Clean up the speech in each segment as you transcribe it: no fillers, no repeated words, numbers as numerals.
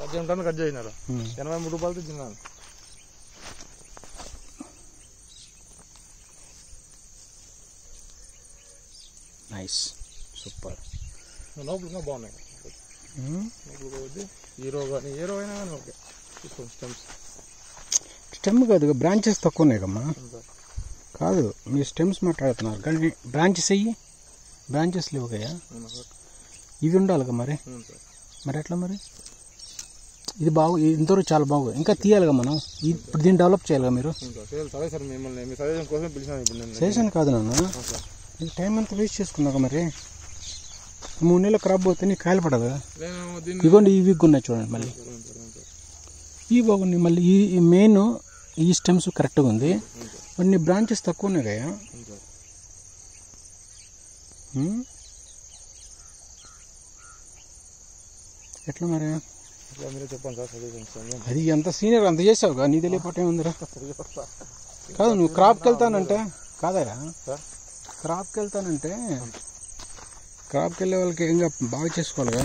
18 cut చేసినారు 83 రూపాయలతో తిన్నాను. Nice super. లోపల ఇంకా బాగున్నాయి. హీరో కానీ హీరో అయినా కానీ ఓకే. స్టెమ్ కాదు, బ్రాంచెస్ తక్కువ ఉన్నాయి కమ్మా. కాదు మీ స్టెమ్స్ మాట్లాడుతున్నారు కానీ బ్రాంచెస్ అయ్యి బ్రాంచెస్ లేవు కదా, ఇవి ఉండాలిగా మరి. మరి ఎట్లా మరి? ఇది ఇంతవరకు చాలా బాగు, ఇంకా తీయాలిగా మనం. ఇప్పుడు దీన్ని డెవలప్ చేయాలిగా మీరు. సజెషన్ కాదు నాన్న, ఇది టైం అంతా వేస్ట్ చేసుకున్నాక మరి. 3 నెలలు క్రాప్ పోతే నీకు కాయలు పడదు. ఇవ్వండి ఈ వీక్ ఉన్నాయి చూడండి, మళ్ళీ ఇవి బాగున్నాయి. మళ్ళీ ఈ మెయిన్ ఈ స్టెమ్స్ కరెక్ట్గా ఉంది, మరి నీ బ్రాంచెస్ తక్కువ ఉన్నాయి కదా. ఎట్లా మరి? చెప్పండి సార్. అది ఎంత సీనియర్ అంత చేసావుగా, నీ తెలియపోతే ఉందిరా. కాదు నువ్వు క్రాప్కి వెళ్తానంటే కాదరా, క్రాప్కి వెళ్తానంటే క్రాప్కి వెళ్ళే వాళ్ళకి ఇంకా బాగా చేసుకోవాలిగా.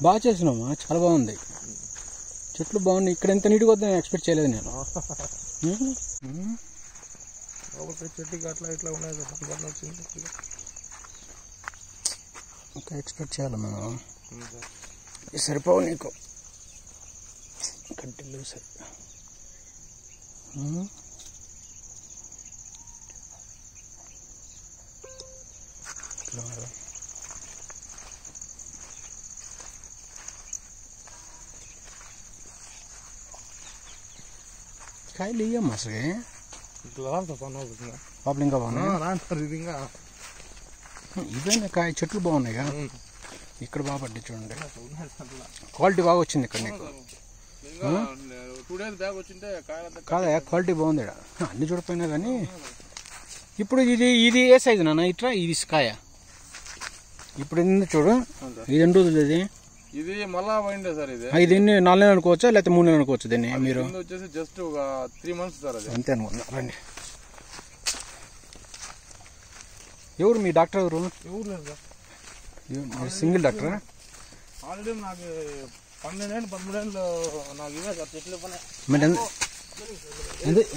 బాగా చేసినామా, చాలా బాగుంది. చెట్లు బాగున్నాయి. ఇక్కడ ఎంత నీట్గా వద్దని ఎక్స్పెక్ట్ చేయలేదు నేను. చెట్టుకి అట్లా ఇట్లా ఉన్నాయి, ఇంకా ఎక్స్పెక్ట్ చేయాలి మనం. సరిపోవు నీకు కంటిన్యూ సరి. కాయలు ఇయ్యమ్మా అసలు లోపల ఇంకా బాగున్నాయి. ఇవన్నీ కాయ చెట్లు బాగున్నాయిగా. ఇక్కడ బాగా పడ్డాయి చూడండి, క్వాలిటీ బాగా వచ్చింది ఇక్కడ నీకు. కాదా క్వాలిటీ బాగుంది ఇక్కడ, అన్ని చూడపోయినా కానీ. ఇప్పుడు ఇది ఏ సైజు నాన్న? ఇట్లా ఇది కాయ ఇప్పుడు ఏంది చూడు, ఇది 2 రోజులు. ఇది మళ్ళా పోయిండే సార్. ఇది 4 నెలలు అనుకోవచ్చా లేకపోతే 3 నెలలు అనుకోవచ్చు దీన్ని మీరు? వచ్చేసి జస్ట్ ఒక 3 months సార్. అది అంతే అనుకున్నా. రండి. ఎవరు మీ డాక్టర్? ఎవరు? ఎవరు లేదు సార్, సింగిల్ డాక్టరా? ఆల్రెడీ నాకు 12 ఏళ్ళు 13 ఏళ్ళు నాకు ఇవే సార్ చెట్లు పని. మరి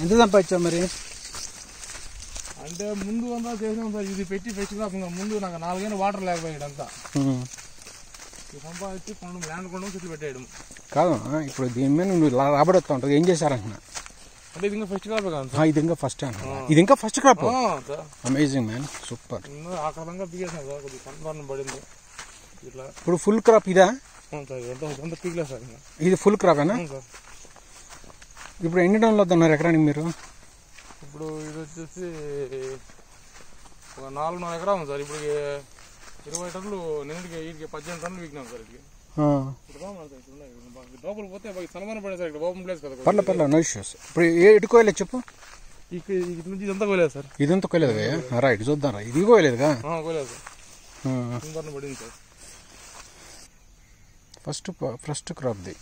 ఎంత సంపాదించావు మరి? అంటే ముందు అంతా చేసినాం సార్, ఇది పెట్టి ఫెస్టివల్ ఇంకా ముందు నాకు 4 ఏళ్ళు వాటర్ లేకపోయాడు అంతా. సంపాదించి ల్యాండ్ కొనడం చెట్లు పెట్టేయడం. కాదు ఇప్పుడు దీని మీద నువ్వు రాబడి వస్తూ ఉంటుంది, ఏం చేశారంటున్నా? అంటే ఇది ఇంకా ఫస్ట్ క్రాప్ కాదు, ఇది ఇంకా ఫస్ట్ ఇది ఇంకా first crop. Amazing man, super. ఆకారంగా పీకేసాను సార్, కొద్దిగా కన్ఫర్మ్ పడింది ఇట్లా. ఇప్పుడు ఫుల్ క్రాప్ ఇదా? సార్ పీకలేదు సార్. ఇది ఫుల్ క్రాపేనా? ఇప్పుడు ఎన్ని టన్నులు వద్దన్నారు ఎకరానికి మీరు? ఇప్పుడు ఇది వచ్చేసి ఒక 4.5 ఎకరా ఉంది సార్. ఇప్పుడు 20 టన్నులు నిన్నటికి 18 టన్నులు వీకినాం సార్. ఇది లోపల పోతే సన్మానం పడే సార్, ఇక్కడ ఓపెన్ ప్లేస్ కదా. పర్లేదు నో ఇష్యూస్. ఇప్పుడు ఎడుకోలేదు చెప్పు. నుంచి ఇదంతా కోయలేదు సార్. ఇదంతా కోయలేదు రైట్, చూద్దాం రా. ఇది కోయలేదుగా? కోయలేదు సార్, పడింది సార్. ఫస్ట్ క్రాప్ది.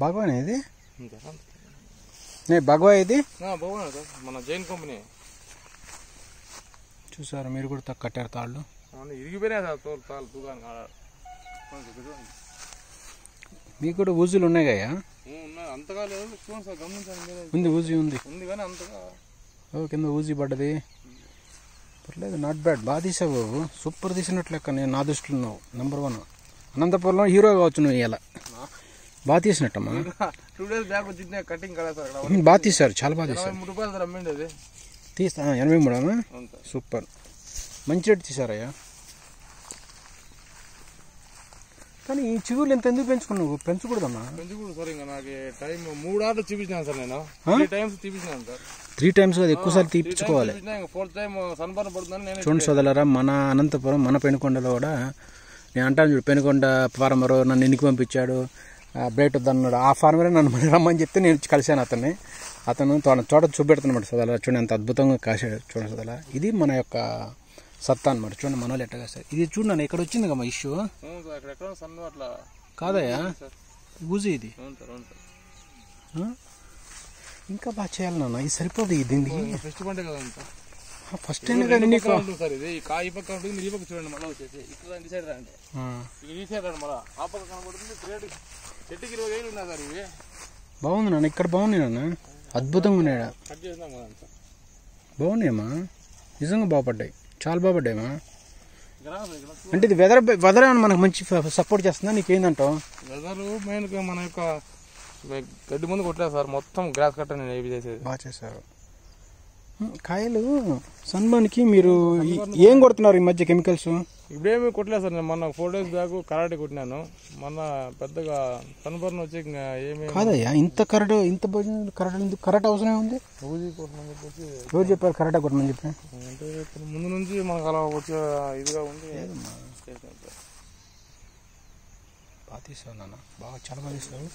భగవాన్ ఇది భగవా ఇది మన జైన్ కంపెనీ. చూసారా మీరు కూడా తక్కువ కట్టారు తాళ్ళు. ఇరిగిపోయినాయి సార్ మీకు కూడా ఊజులు ఉన్నాయి కదా? అంతగా లేదు చూడండి సార్, గమనించండి. ఉంది ఊజీ ఉంది కానీ అంతగా కింద ఊజీ పడ్డది. పర్లేదు, నాట్ బ్యాడ్. బాగా తీసావు బాబు, సూపర్ తీసినట్లు లెక్క. నేను నా దృష్టిలో ఉన్నావు నెంబర్ 1. అనంతపురంలో హీరో కావచ్చు నువ్వు. ఇలా బాగా తీసినట్టమ్మా. 2 days బ్యాక్ వచ్చింది కటింగ్ కదా సార్. బాగా తీశారు, చాలా బాగా తీశారు. 83 రూపాయలు సార్ అమ్మిండి అది. తీస్తా 83 సూపర్, మంచి రేటు తీసారయ్యా. కానీ ఈ చిగురులు ఎంత ఎందుకు పెంచుకున్నావు? పెంచకూడదమ్మా. పెంచకూడదు సార్. ఇంకా నాకు టైం 3 ఆర్డర్ చూపించాను సార్. నేను 3 times చూపించాను సార్. 3 times అది ఎక్కువసారి తీపించుకోవాలి. 4th time సన్బర్న్ పడుతుందని నేను చూడండి సోదరులారా, మన అనంతపురం మన పెనుకొండలో కూడా నేను అంటాను చూడు, పెనుకొండ ఫార్మరు నన్ను ఎన్నికి పంపించాడు, బ్రైట్ వద్దన్నాడు. ఆ ఫార్మరే నన్ను రమ్మని చెప్తే నేను కలిశాను అతన్ని. అతను తోట చూపెడుతున్నమాట సోదరులారా. చూడండి ఎంత అద్భుతంగా కాశాడు. చూడండి సోదరులారా, ఇది మన యొక్క సత్తా అనమాట. చూడండి మన వాళ్ళు ఎట్టగా సార్. ఇది చూడండి ఇక్కడ వచ్చింది కమ్మా ఇష్యూ. కాదయ్యా ఊజీ ఇది. ఇంకా బాగా చేయాలి నాన్న, ఇది సరిపోదు దీనికి. ఫస్ట్ పంటే కదా అంతా ఫస్ట్ టైం కానీ నీకు సార్ ఇది ఈ కాయ పక్క ఉంటుంది, మీరు ఈ పక్క చూడండి. మళ్ళీ వచ్చేసి ఇక్కడ డిసైడ్ రండి, ఇక డిసైడ్ రండి. మళ్ళీ ఆ పక్క కనబడుతుంది. గ్రేట్ చెట్టుకి 20 ఏళ్ళు ఉన్నాయి సార్ ఇవి. బాగుంది నాన్న, ఇక్కడ బాగున్నాయి నాన్న, అద్భుతంగా ఉన్నాయా. కట్ చేద్దాం కదా అంతా. బాగున్నాయమ్మా, నిజంగా బాగుపడ్డాయి, చాలా బాగుపడ్డాయమ్మా. అంటే ఇది వెదర్ ఏమన్నా మనకు మంచి సపోర్ట్ చేస్తుందా, నీకేందంటావు? వెదర్ మెయిన్గా మన యొక్క గడ్డి ముందు కొట్టలేదు సార్, మొత్తం గ్రాస్ కట్ట నేను ఏవి చేసేది. బాగా చేశారు. కాయలు సన్బర్న్కి మీరు ఏం కొడుతున్నారు ఈ మధ్య కెమికల్స్? ఇప్పుడేమీ కొట్టలేదు సార్, నేను మొన్న 4 days బ్యాక్ కరాటే కొట్టినాను. మొన్న పెద్దగా సన్బర్న్ వచ్చి ఏమి కాదయ్యా, ఇంత కరెక్ట్ కరెక్ట్ అవసరం ఉంది. ఊజీ కొట్టమని చెప్పేసి ఎవరు చెప్పారు కరెక్ట్ కొట్టమని చెప్పి? అంటే ముందు నుంచి మనకు అలా వచ్చే ఇదిగా ఉంది. బాగా తీసావు నాన్న, బాగా చాలా బాగా తీసావు.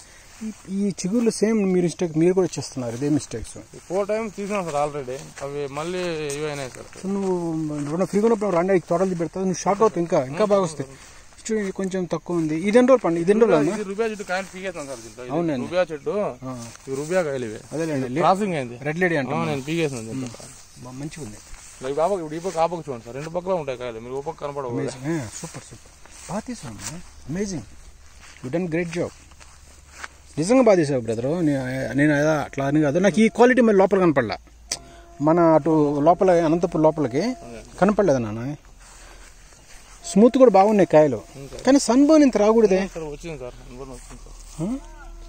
ఈ చిగుర్లు సేమ్ మీరు కూడా చేస్తున్నారు ఇదే మిస్టేక్స్. 4 times తీసినా సార్ ఆల్రెడీ, అవి మళ్ళీ ఇవి అయినాయి సార్. నువ్వు ఫ్రీగా ఉన్నప్పుడు రండి తోటలు పెడతావు, నువ్వు షాక్ అవుతావు, ఇంకా బాగా వస్తాయి. కొంచెం తక్కువ ఉంది. ఇది ఎన్ని రోజులు పండు? ఇది ఎన్ని రోజులు? రుబియా చెట్టు కాయలు పీకేస్తాను సార్ దీంట్లో. అవునండి, రుబియా చెట్టు, రుబియా కాయలు ఇవి. అదేలేండి, క్రాసింగ్ అయింది. రెడ్ లేడీ అంటే నేను పీకేసాను. మంచిగా ఉంది. ఇప్పుడు ఈ పక్క ఆ పక్క చూడండి సార్, 2 పక్కల ఉంటాయి కాయలు, మీరు ఓ పక్క కనపడవు. సూపర్ బాగా తీసావు, amazing, you done great job. నిజంగా బాగా తీసావు బ్రదరు. నేను అట్లా అని కాదు, నాకు ఈ క్వాలిటీ మరి లోపల కనపడలా. మన అటు లోపల అనంతపురం లోపలికి కనపడలేదు నాన్న. స్మూత్ కూడా బాగున్నాయి కాయలు, కానీ సన్బర్న్ ఇంత రాకూడదే. వచ్చింది సార్,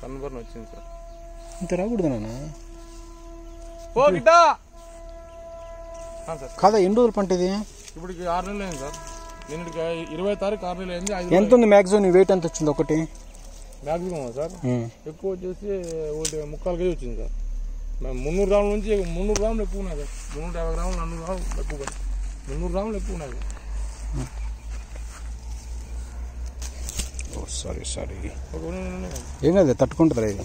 సన్బర్న్ వచ్చింది సార్, ఇంత రాకూడదు నాన్న. కాదా, ఎన్ని రోజులు పంట ఇది? ఇప్పుడు 6 నెలలు అయింది సార్. నిన్నటికి 20వ తారీఖు 6 నెలలు అయింది. ఎంత ఉంది మ్యాక్సిమం? నీ వెయిట్ ఎంత వచ్చింది ఒకటి మ్యాక్సిమం సార్? ఎక్కువ వచ్చేసి 1.75 kg వచ్చింది సార్. 300 గ్రాముల నుంచి 300 గ్రాములు ఎక్కువ ఉన్నాయి సార్. 350 గ్రాములు 400 గ్రాములు ఎక్కువ, 300 గ్రాములు ఎక్కువ ఉన్నాయి. సారీ ఏం కాదు, తట్టుకుంటుందా ఇది?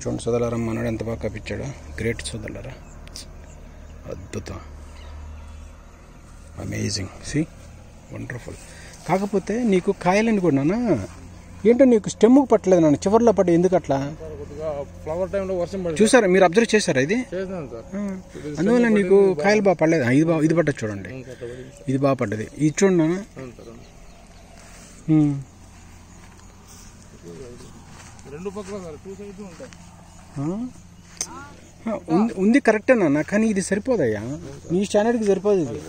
చూడండి సోదరులారా, మనోడు ఎంత బాగా కప్పించాడు. గ్రేట్ సోదరులారా, అద్భుతం, అమేజింగ్, సి వండర్ఫుల్. కాకపోతే నీకు కాయలని కూడా ఏంటో నీకు స్టెమ్కి పట్టలేదు నాన్న, చివరిలో పడ్డ. ఎందుకు అట్లా? ఫ్లవర్ టైంలో వర్షం పడి చూసారా, మీరు అబ్జర్వ్ చేశారా ఇది? అందువల్ల నీకు కాయలు బాగా పడలేదు. ఇది పడ్డది చూడండి, ఇది బాగా పడ్డది. ఇది చూడండి నాన్న, ఉంది కరెక్టే నాన్న, కానీ ఇది సరిపోదయ్యా, నీ స్టాండర్డ్కి సరిపోదు ఇది.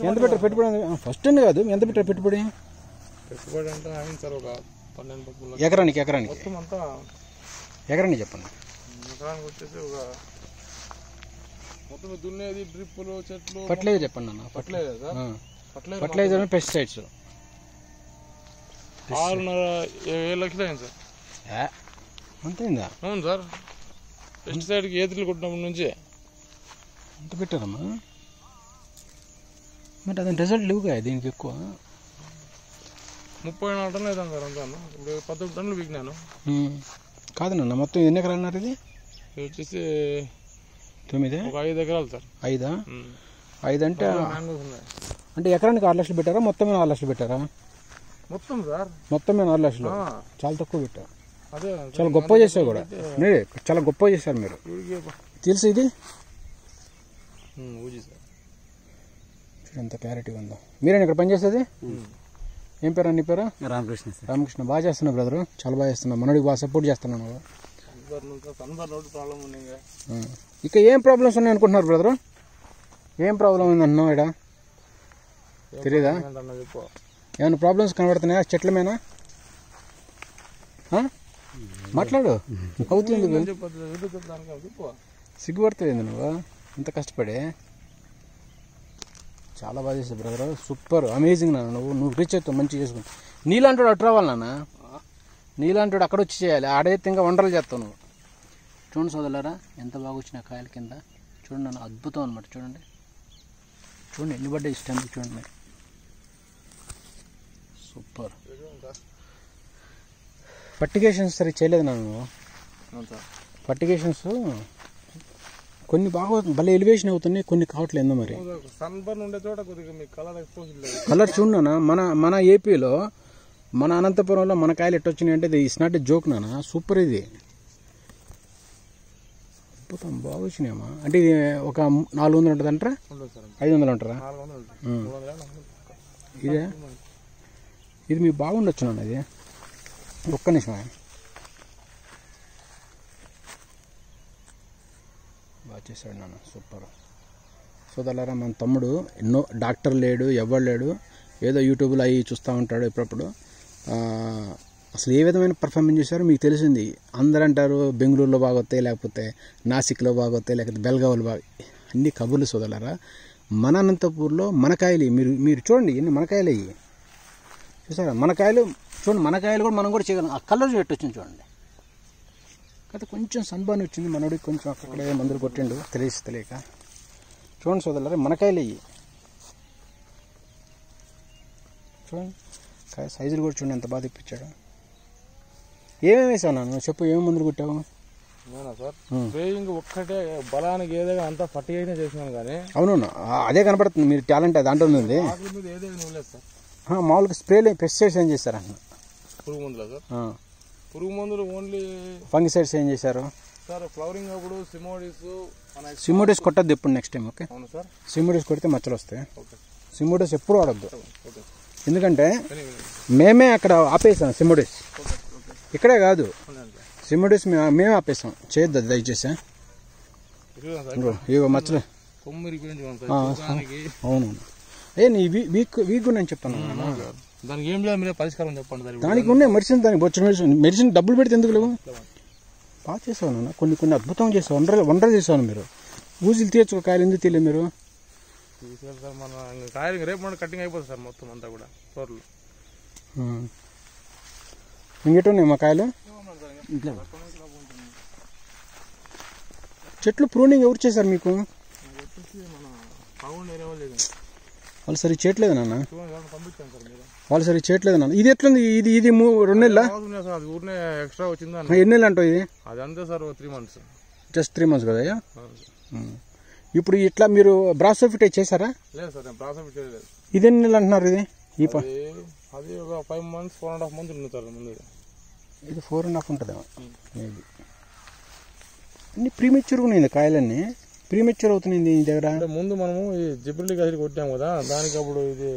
ఎంత పెట్టారు పెట్టుబడి? ఫస్ట్ టైం కాదు, ఎంత పెట్టారు పెట్టుబడి? అంటే అయింది సార్ ఒక 12 ఎకరానికి మొత్తం అంతా. ఎకరానికి చెప్పండి. ఎకరానికి వచ్చేసి ఒక మొత్తం దున్నేది, డ్రిప్పులు, చెట్లు. ఫర్టిలైజర్ చెప్పండి అన్న. ఫర్టిలైజర్ ఫర్టిలైజర్ పెస్టిసైడ్స్ 6.5 లక్షలు అయింది సార్. అంతేందా? అవును సార్, పెస్టిసైడ్కి ఏతులు కొట్టినప్పటి నుంచి అంత పెట్టారమ్మా. మరి అదని రిజల్ట్ లేవుగా దీనికి ఎక్కువ. 34 టన్నులు అవుతాను సార్ అంతా. ఇప్పుడు 11 టన్నులు వీకినాను. కాదన్న, మొత్తం ఎన్ని ఎకరాలు అన్నారు? ఇది వచ్చేసి 9, ఒక 5 ఎకరాలు సార్. 5 అంటే ఎకరానికి 6 లక్షలు పెట్టారా? మొత్తమే 6 లక్షలు పెట్టారా? మొత్తం సార్, మొత్తమే 6 లక్షలు. చాలా తక్కువ పెట్టారు. అదే చాలా గొప్ప చేసావు కూడా, చాలా గొప్ప చేశారు మీరు. తెలుసు ఇది ఎంత క్లారిటీ ఉందో. మీరేనా ఇక్కడ పనిచేసేది? ఏం పేరు నీ పేరు? రామకృష్ణ. రామకృష్ణ. బాగా చేస్తున్నావు బ్రదరు, చాలా బాగా చేస్తున్నావు. మనోడికి బాగా సపోర్ట్ చేస్తున్నాను. ఇక ఏం ప్రాబ్లమ్స్ ఉన్నాయి అనుకుంటున్నారు బ్రదరు? ఏం ప్రాబ్లం ఉందన్నావు ఇక్కడ? తెలీదా? ఏమైనా ప్రాబ్లమ్స్ కనబడుతున్నాయా చెట్ల మీద? మాట్లాడు, అవుతుంది. సిగ్గుపడుతుంది నువ్వు ఇంత కష్టపడి. చాలా బాగా చేసావు బ్రదర్, సూపర్, అమేజింగ్ నాన్న. నువ్వు రీచ్ అవుతావు, మంచిగా చేసుకుని. నీలాంటి అటు రావాలి నాన్న, నీలాంటి అక్కడ వచ్చి చేయాలి. ఆడైతే ఇంకా వండర్లు చేస్తావు నువ్వు. చూడండి సోదరులారా, ఎంత బాగా వచ్చిన కాయల కింద. చూడండి నాన్న, అద్భుతం అనమాట. చూడండి ఎన్ని పడ్డాయి ఇష్టం చూడండి మీరు. సూపర్. ఫర్టిగేషన్స్ సరే చేయలేదు నాన్న నువ్వు? ఫర్టిగేషన్స్ కొన్ని బాగా భలే ఎలివేషన్ అవుతున్నాయి, కొన్ని కావట్లేదు. ఏందో మరి కలర్ చూడనా. మన ఏపీలో, మన అనంతపురంలో మన కాయలు ఎట్టొచ్చినాయి అంటే ఇట్స్ నాట్ ఏ జోక్ నాన్న. సూపర్. ఇది అద్భుతం, బాగా వచ్చినాయమ్మా. అంటే ఇది ఒక 400 ఉంటుంది అంటారా, 500 అంటారా? ఇదే ఇది మీకు బాగుండొచ్చు నాన్న. ఇది ఒక్క నిమిషం బాగా చేశాడు నాన్న, సూపర్. సోదరులారా, మన తమ్ముడు ఎన్నో డాక్టర్ లేడు, ఎవరు లేడు, ఏదో యూట్యూబ్లో అవి చూస్తూ ఉంటాడు ఎప్పుడప్పుడు. అసలు ఏ విధమైన పర్ఫార్మెన్స్ చేశారో మీకు తెలిసింది. అందరూ అంటారు బెంగళూరులో బాగొస్తాయి, లేకపోతే నాసిక్లో బాగొస్తాయి, లేకపోతే బెల్గావులో బాగా, అన్ని కబుర్లు సోదరులారా. మన అనంతపూర్లో మనకాయలు మీరు చూడండి, ఎన్ని మనకాయలు అయ్యి చూసారా, మనకాయలు చూడండి. మనకాయలు కూడా మనం కూడా చేయగలం. ఆ కలర్ పెట్టొచ్చింది చూడండి. కాకపోతే కొంచెం సన్బాన్ వచ్చింది మనోడికి, కొంచెం అక్కడే మందులు కొట్టిండు తెలియక. చూడండి సోదరులారా, మనకాయలు అయ్యి చూడండి. సైజులు కూడా చూడండి ఎంత బాగా తెప్పించాడు. ఏమేమి వేసావు నాన్న, చెప్పు, ఏమేమి మందులు కొట్టావు? నేనా సార్, స్ప్రేయింగ్ ఒక్కటే బలానికి ఏదైనా అంతా ఫర్టిగైజర్ చేసినాను కానీ. అవునవును, అదే కనపడుతుంది మీరు టాలెంట్ దాంట్లో ఉంది. మామూలుగా స్ప్రేలు పెస్టిసైడ్స్ ఏం చేశారన్న? పురుగు మందులు సార్, పురుగు మందులు ఓన్లీ. ఫంగిసైడ్స్ ఏం చేశారు సార్? ఫ్లవరింగ్ అప్పుడు సిమోడిస్ కొట్టద్దు ఎప్పుడు నెక్స్ట్ టైం. ఓకే, అవును సార్. సిమోడిస్ కొడితే మచ్చలు వస్తాయి. సిమోడిస్ ఎప్పుడు వాడద్దు, ఎందుకంటే మేమే అక్కడ ఆపేసాం సిమోడిస్. ఇక్కడే కాదు, సిమోడిస్ మేమే ఆపేసాం. చేయొద్దు దయచేసి. ఇగో మచ్చలు. అవును, నీ వీక్ నేను చెప్తాను. దానికి ఏం లేదు, మీరే పరిష్కారం చెప్పండి. దానికి ఉన్నాయి మెడిసిన్, దానికి వచ్చి మెడిసిన్ డబ్బులు పెడితే ఎందుకు లేవు? బాగా చేసావు నాన్న, కొన్ని అద్భుతంగా చేసావు, వండర్ చేసావు మీరు. ఊజులు తీర్చుకో, కాయలు ఎందుకు తీయలేదు మీరు? సార్ మన కాయలు రేపు మన కటింగ్ అయిపోతుంది సార్ మొత్తం అంతా కూడా తోటలు. ఇంకెట్టున్నాయి మా కాయలు? చెట్లు ప్రూనింగ్ ఎవరు చేశారు మీకు? వాళ్ళు సరి చేయట్లేదు నాన్న, వాళ్ళు సరి చేయట్లేదు నాన్న. ఇది ఎట్లుంది? ఇది 2 నెలల ఎక్స్ట్రా వచ్చిందా? ఎన్ని నెలలు అంటావు ఇది? అదంతా సార్ 3 months, జస్ట్ 3 months కదా. ఇప్పుడు ఇట్లా మీరు బ్రాసోఫిట్ చేశారా? లేదు సార్, నేను బ్రాసోఫిట్ చేయలేదు. ఇది ఎన్ని నెలలు అంటున్నారు? ఇది అది ఒక 5 months 4.5 months ఉంది సార్ ముందు. ఇది 4.5 ఉంటుందేమో మేబీ. అన్ని ప్రీమెచ్యూర్గా ఉన్నాయి కాయలన్నీ, ప్రీమెచ్యూర్ అవుతున్నాయి నీ దగ్గర. ముందు మనము ఈ జిబ్రిలిక్ యాసిడ్ కొట్టాము కదా, దానికి అప్పుడు ఇదే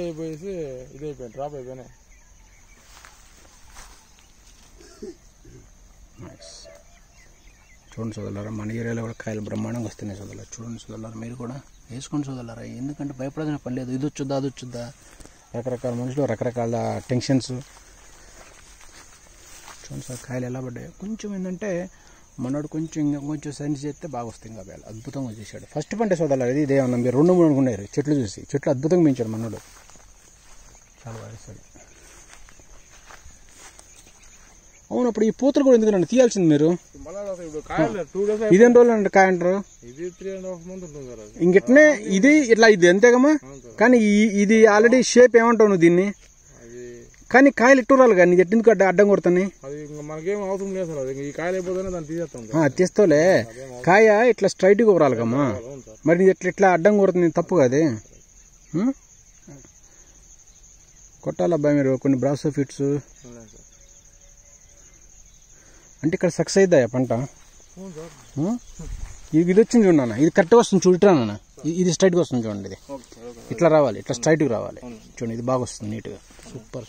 అయిపోయేసి ఇదే అయిపోయింది, డ్రాప్ అయిపోయినాయి. చూడండి సోదరులారా, మన ఏరియాలో కూడా కాయలు బ్రహ్మాండంగా వస్తున్నాయి సోదరులారా. చూడండి సోదరులారా, మీరు కూడా వేసుకోండి సోదరులారా. ఎందుకంటే భయపడాల్సిన పని లేదు. ఇది వచ్చుద్దా అది వచ్చుద్దా, రకరకాల మనుషులు రకరకాల టెన్షన్స్. చూడండి సార్ కాయలు ఎలా పడ్డాయి. కొంచెం ఏంటంటే మనోడు కొంచెం సైన్స్ చేస్తే బాగా వస్తుంది. ఇంకా వేళ అద్భుతంగా చేశాడు. ఫస్ట్ పంట సోదరులారా, ఇది ఇదేమన్నా మీరు 2-3 అనుకున్నారు చెట్లు చూసి. చెట్లు అద్భుతంగా పెంచాడు మనోడు, చాలా బాగా వేస్తాడు. అవును, అప్పుడు ఈ పూతలు కూడా ఎందుకు నన్ను తీయాల్సింది మీరు? ఇదేం రోజులు అంటే కాయ అంటారు? ఇంకెట్నే ఇది ఇట్లా ఇది అంతేగమ్మా. కానీ ఇది ఆల్రెడీ షేప్ ఏమంటావు నువ్వు దీన్ని? కానీ కాయలు ఇట్టు రాలి కానీ ఎందుకు అడ్డం కొడుతున్నాయి? తీస్తావులే, కాయ ఇట్లా స్ట్రైట్గా ఊరాలిగమ్మా. మరి ఇట్లా అడ్డం కొడుతుంది, తప్పు కాదే. కొట్టాలబ్బాయి మీరు కొన్ని బ్రాసోఫిట్స్. అంటే ఇక్కడ సక్సెస్ అవుతుందా పంట? ఇది వచ్చింది చూడన్నా, ఇది కరెక్ట్గా వస్తుంది చూడరా నాన్న. ఇది స్ట్రైట్గా వస్తుంది చూడండి, ఇది ఇట్లా రావాలి, ఇట్లా స్ట్రైట్గా రావాలి చూడండి. ఇది బాగా వస్తుంది నీట్గా, సూపర్.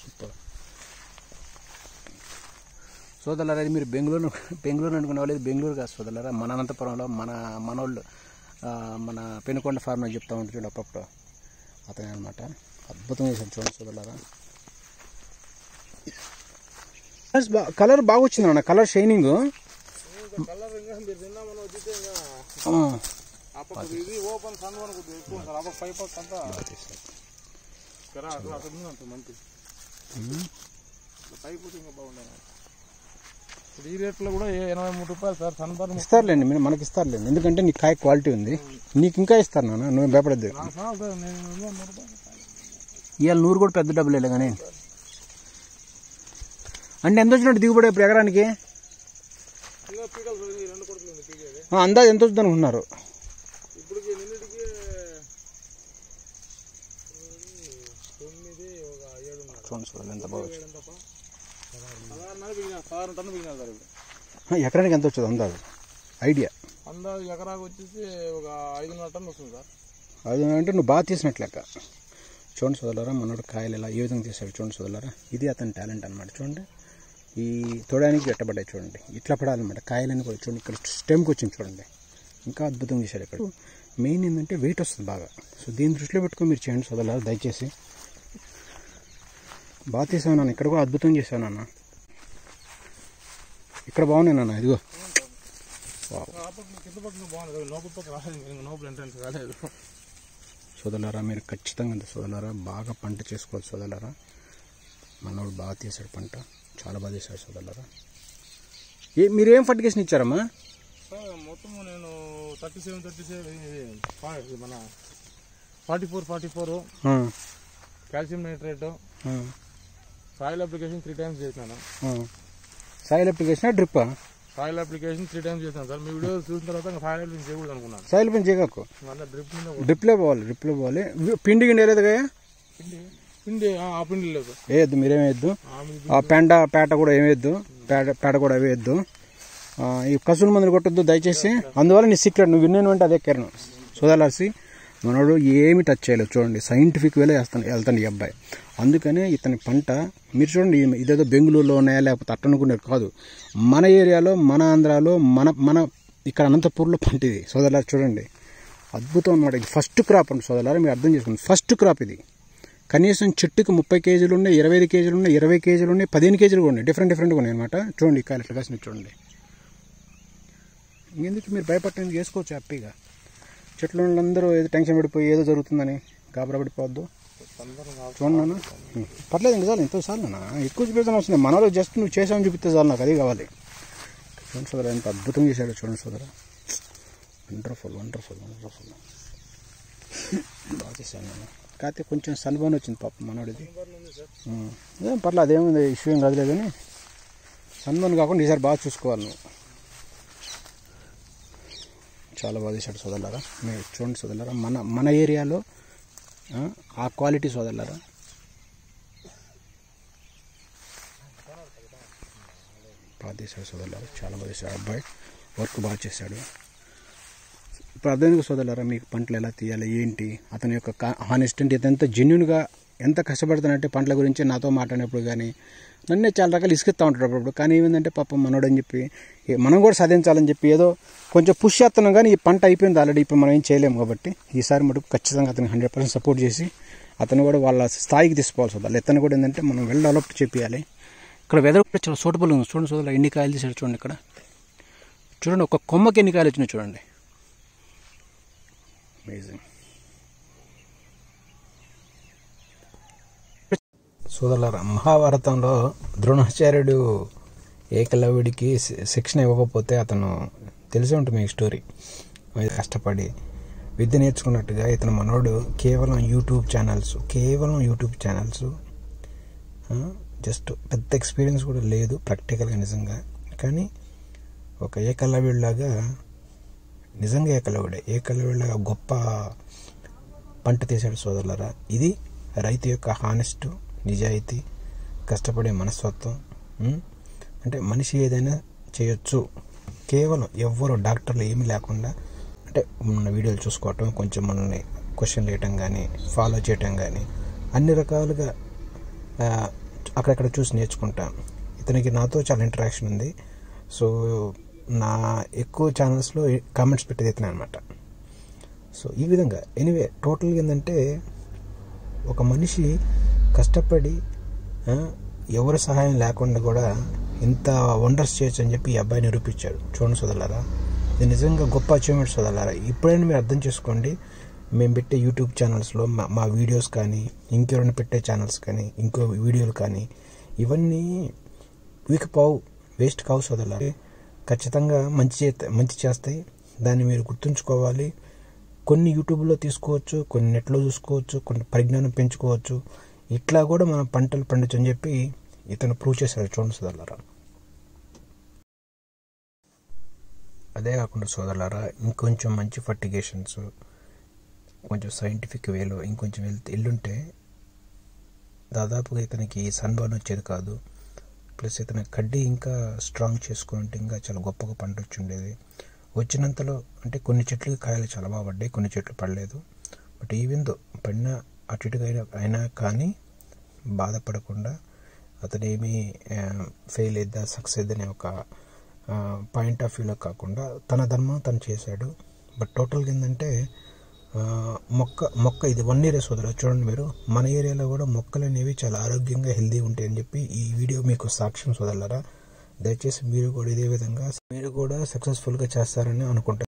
సోదరులారా, ఇది మీరు బెంగళూరు అనుకునే వాళ్ళు, ఇది బెంగళూరు కాదు సోదరులారా, మన అనంతపురంలో మనోళ్ళు మన పెనుకొండ ఫార్మ్ అని చెప్తా ఉంటారు చూడండి అప్పుడప్పుడు, అతనే అనమాట. అద్భుతంగా చేశాను చూడండి సోదరులారా. కలర్ బాగా వచ్చింది అన్న, కలర్ షైనింగ్. ఈ రేట్లో కూడా 83 రూపాయలు సార్ సన్బర్న్ ఇస్తారులేండి, మీరు మనకి ఇస్తారులేండి. ఎందుకంటే నీకు కాయ క్వాలిటీ ఉంది, నీకు ఇంకా ఇస్తారు నాన్న, నువ్వు భయపడద్దు. ఇవాళ 100 కూడా పెద్ద డబ్బులే కానీ. అంటే ఎంత వచ్చినట్టు దిగుబడి ఇప్పుడు ఎకరానికి? అందాజు ఎంత వచ్చింది అనుకుంటున్నారు? చూడండి చూడండి ఎంత బాగా వచ్చింది. ఎకరానికి ఎంత వచ్చేది అందాజు ఐడియా? అందాజు ఎకరాకు వచ్చేసి ఒక 5.5 టన్నులు వస్తుంది సార్. 5 అంటే నువ్వు బాగా తీసినట్లెక్క. చూడండి సోదరులారా, మనోడు కాయలు ఎలా ఏ విధంగా తీసాడు చూడండి సోదరులారా. ఇది అతని టాలెంట్ అనమాట. చూడండి ఈ తోడానికి ఎట్టబడ్డాయి చూడండి, ఇట్లా పడాలన్నమాట కాయలని కూడా. చూడండి ఇక్కడ స్టెమ్కి వచ్చింది చూడండి, ఇంకా అద్భుతంగా చేశాడు. ఇక్కడ మెయిన్ ఏంటంటే వెయిట్ వస్తుంది బాగా. సో దీన్ని దృష్టిలో పెట్టుకొని మీరు చేయండి సోదరులారా దయచేసి. బాగా తీసావు నాన్న, ఇక్కడ కూడా అద్భుతంగా చేశావు నాన్న. ఇక్కడ బాగున్నాయి నాన్న, ఇదిగో సోదరులారా. మీరు ఖచ్చితంగా సోదరులారా బాగా పంట చేసుకోవాలి సోదరులారా. మనోడు బాగా తీసాడు పంట, చాలా బాగా తీసాడు సోదరులారా. మీరేం ఫర్టిగేషన్ ఇచ్చారమ్మా? మొత్తం నేను 37 మన 44 calcium nitrate soil application 3 times చేసినాను. Soil application drip? Soil application 3 times చేస్తాను సార్. మీ వీడియో చూసిన తర్వాత సాయిల్ అప్లికేషన్ చేయకూడదు అనుకున్నాను. సాయిల్ అప్లికేషన్ చేయకు, డ్రిప్లో పోవాలి. పిండి గిండి వేయలేదు కదా? పిండి ఆ పిండి లేదు వేయద్దు, మీరేమేయద్దు. ఆ పేట కూడా ఏమేయద్దు, పేట కూడా వేయద్దు. ఈ కసులు మందులు కొట్టద్దు దయచేసి. అందువల్ల నీ సీక్రెట్ నువ్వు విన్నాను అదే కారణం. సోదరులారా మనోడు ఏమి టచ్ చేయలేదు చూడండి, సైంటిఫిక్ వేలో వెళ్తాను ఈ అబ్బాయి. అందుకనే ఇతని పంట మీరు చూడండి, ఇదేదో బెంగళూరులో ఉన్నాయా లేకపోతే అట్టనుకునే కాదు, మన ఏరియాలో మన ఆంధ్రాలో మన ఇక్కడ అనంతపూర్లో పంట ఇది సోదరులారా. చూడండి అద్భుతం అనమాట. ఇది ఫస్ట్ క్రాప్ అండి సోదరులారా, మీరు అర్థం చేసుకోండి. ఫస్ట్ క్రాప్ ఇది. కనీసం చెట్టుకు 30 కేజీలు ఉన్నాయి, 25 కేజీలు ఉన్నాయి, 20 కేజీలు ఉన్నాయి, 15 కేజీలు కూడా ఉన్నాయి. డిఫరెంట్గా ఉన్నాయి అనమాట. చూడండి ఈ కాయలు ఎట్లా కాసిన చూడండి. ఇంకెందుకు మీరు భయపడేందుకు చేసుకోవచ్చు హ్యాపీగా. చెట్లు అందరూ ఏదో టెన్షన్ పడిపోయి ఏదో జరుగుతుందని గాబరా పడిపోవద్దు. చూడండి నాన్న, పర్లేదు ఇంకా చాలు, ఎంతో చాలు నాన్న, ఎక్కువ చూపించాల్సిన వస్తుంది. మనలో జస్ట్ నువ్వు చేసామని చూపిస్తే చాలు, నాకు అది కావాలి. చూడండి సోదరా ఎంత అద్భుతంగా చేశాడు చూడండి సోదరా. వండర్ఫుల్ బాగా చేశాను నేను. కాకపోతే కొంచెం సన్బర్న్ వచ్చింది పాపం మనోడిది. ఏం పర్లేదు, అదేముంది ఇష్యూ ఏం కాదులే. కానీ సన్బర్న్ కాకుండా ఈసారి బాగా చూసుకోవాలి నువ్వు. చాలా బాగా చేశాడు సోదరులారా. మీరు చూడండి సోదరులారా, మన ఏరియాలో ఆ క్వాలిటీ సోదరులారా. బాగా చేశాడు సోదరులారా, చాలా బాగా చేశాడు అబ్బాయి, వర్క్ బాగా చేశాడు. ఇప్పుడు అర్థమైంది సోదరులారా మీకు పంటలు ఎలా తీయాలి ఏంటి, అతని యొక్క హానెస్ట్ అంటే ఎంత జెన్యున్గా ఎంత కష్టపడుతానంటే పంటల గురించి నాతో మాట్లాడినప్పుడు కానీ నన్నే చాలా రకాలు ఇసుకెత్తా ఉంటాడు అప్పుడు. కానీ ఏమైందంటే పాపం మనోడని చెప్పి మనం కూడా సాధించాలని చెప్పి ఏదో కొంచెం పుష్ చేస్తున్నాం. కానీ ఈ పంట అయిపోయింది ఆల్రెడీ, ఇప్పుడు మనం ఏం చేయలేము. కాబట్టి ఈసారి మటుకు ఖచ్చితంగా అతనికి 100% సపోర్ట్ చేసి అతను కూడా వాళ్ళ స్థాయికి తీసుకోవాలి సోదరులు. ఇతను కూడా ఏంటంటే మనం వెల్ డెవలప్ చేయాలి. ఇక్కడ వెదర్ కూడా చాలా సూటబుల్ ఉంది చూడండి సోదరులు. ఎన్ని కాయలు తీసాడు చూడండి. ఇక్కడ చూడండి, ఒక కొమ్మకి ఎన్ని కాయలు వచ్చినాయి చూడండి. అమేజింగ్ సోదరులారా. మహాభారతంలో ద్రోణాచార్యుడు ఏకలవ్యుడికి శిక్షణ ఇవ్వకపోతే అతను తెలిసే ఉంటుంది మీకు స్టోరీ. కష్టపడి విద్య నేర్చుకున్నట్టుగా ఇతను మనోడు కేవలం యూట్యూబ్ ఛానల్స్ జస్ట్ పెద్ద ఎక్స్పీరియన్స్ కూడా లేదు ప్రాక్టికల్గా నిజంగా. కానీ ఒక ఏకలవ్యుడిలాగా నిజంగా ఏకలవ్యుడిలాగా గొప్ప పంట తీశాడు సోదరులారా. ఇది రైతు యొక్క హానెస్ట్, నిజాయితీ, కష్టపడే మనస్తత్వం. అంటే మనిషి ఏదైనా చేయొచ్చు, కేవలం ఎవ్వరు డాక్టర్లు ఏమీ లేకుండా అంటే మన వీడియోలు చూసుకోవటం, కొంచెం మనల్ని క్వశ్చన్లు వేయటం కానీ ఫాలో చేయటం కానీ అన్ని రకాలుగా అక్కడక్కడ చూసి నేర్చుకుంటాం. ఇతనికి నాతో చాలా ఇంటరాక్షన్ ఉంది. సో నా ఎక్కువ ఛానల్స్లో కామెంట్స్ పెట్టేది ఇతనే అనమాట. సో ఈ విధంగా ఎనీవే టోటల్గా ఏంటంటే ఒక మనిషి కష్టపడి ఎవరి సహాయం లేకుండా కూడా ఇంత వండర్స్ చేయొచ్చు అని చెప్పి ఈ అబ్బాయి నిరూపించాడు. చూడండి సోదరులారా, ఇది నిజంగా గొప్ప అచీవ్మెంట్ సోదరులారా. ఇప్పుడైనా మీరు అర్థం చేసుకోండి, మేము పెట్టే యూట్యూబ్ ఛానల్స్లో మా వీడియోస్ కానీ ఇంకెవరైనా పెట్టే ఛానల్స్ కానీ ఇంకో వీడియోలు కానీ ఇవన్నీ వేస్ట్ కావు సోదరులారా. ఖచ్చితంగా మంచి చేస్తాయి. దాన్ని మీరు గుర్తుంచుకోవాలి. కొన్ని యూట్యూబ్లో తీసుకోవచ్చు, కొన్ని నెట్లో చూసుకోవచ్చు, కొన్ని పరిజ్ఞానం పెంచుకోవచ్చు. ఇట్లా కూడా మనం పంటలు పండించు అని చెప్పి ఇతను ప్రూవ్ చేశాడు. చూడండి సోదరులారా. అదే కాకుండా సోదరులారా, ఇంకొంచెం మంచి ఫర్టిగేషన్స్, కొంచెం సైంటిఫిక్ వేలో ఇంకొంచెం ఎల్లుంటే దాదాపుగా ఇతనికి సన్బర్న్ వచ్చేది కాదు. ప్లస్ ఇతని కడ్డీ ఇంకా స్ట్రాంగ్ చేసుకుంటే ఇంకా చాలా గొప్పగా పంట వచ్చి ఉండేది. వచ్చినంతలో అంటే కొన్ని చెట్లకి కాయలు చాలా బాగా పడ్డాయి, కొన్ని చెట్లు పడలేదు. బట్ ఈవెన్ దో పడిన అటు ఇటుగా అయినా కానీ బాధపడకుండా అతనేమి ఫెయిల్ అయిద్దా సక్సెస్ అయిద్దనే ఒక పాయింట్ ఆఫ్ వ్యూలో కాకుండా తన ధర్మం తను చేశాడు. బట్ టోటల్గా ఏంటంటే మొక్క ఇది 1 year సోదరు. చూడండి మీరు, మన ఏరియాలో కూడా మొక్కలు అనేవి చాలా ఆరోగ్యంగా హెల్దీ ఉంటాయని చెప్పి ఈ వీడియో మీకు సాక్ష్యం సోదరులారా. దయచేసి మీరు కూడా ఇదే విధంగా మీరు కూడా సక్సెస్ఫుల్గా చేస్తారని అనుకుంటాను.